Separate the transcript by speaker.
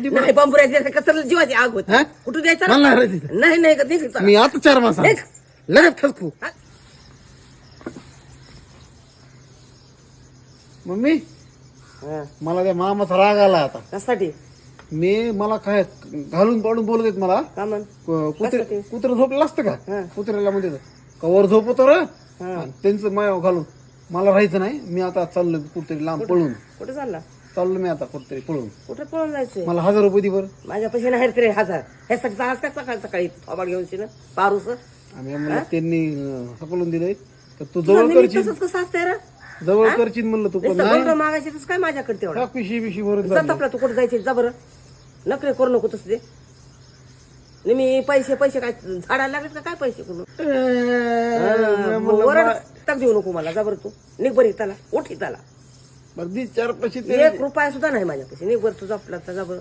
Speaker 1: नाही बांबुऱ्या द्यायचं कसं जीवाची आग होती
Speaker 2: हा?
Speaker 1: कुठं द्यायचं
Speaker 2: मला नाही राहायचं इथं.
Speaker 1: नाही नाही निघ चला.
Speaker 2: मी आता 4 मास
Speaker 1: निघ.
Speaker 2: लगेच ठसकू
Speaker 1: हा?
Speaker 2: मम्मी
Speaker 1: हा.
Speaker 2: मला त्या मामाचा राग आला आता.
Speaker 1: कशासाठी
Speaker 2: मला काय घालून पाडून बोलत आहेत मला.
Speaker 1: का म्हण
Speaker 2: कुत्रे झोपलेलं असतं
Speaker 1: हा.
Speaker 2: का कुत्र्याला म्हणजे कवर झोपतो र
Speaker 1: हा.
Speaker 2: त्यांचं मायाव घालून मला राहायचं नाही. मी आता चाललो कुठेतरी लांब पळून
Speaker 1: कुठं चालला
Speaker 2: चाललो मी आता कुठेतरी पळून.
Speaker 1: कुठं पळून जायचंय
Speaker 2: मला 1000 रुपये दे बरं.
Speaker 1: माझ्या पैसे नाही रे 1000 ह्यासाठी जाणार का सकाळी सकाळी थोबाड घेऊन शिन पारूस
Speaker 2: आम्ही म्हणलं त्यांनी हकलून दिलंय तर तू जवळ करशील
Speaker 1: तसंच कसं असतंय रे
Speaker 2: जवळ करशील म्हणलं तू पण
Speaker 1: नुसतं
Speaker 2: नाही
Speaker 1: बंग मागायचे तसं काय माझ्याकडे तेवढा
Speaker 2: पिशी बिशी भरून
Speaker 1: जात आपला तू कुठं जायचे जा बरं नकरे करू नको तसं ते आणि मी पैसे काय झाडायला लागत का काय पैसे करून वरड तक देऊ नको मला जा बरं तू निघ बरी त्याला उठी त्याला
Speaker 2: बरं 4 पैसे
Speaker 1: 1 रुपया सुद्धा नाही माझ्यापाशी निघ बरं तुझा आपला जा बरं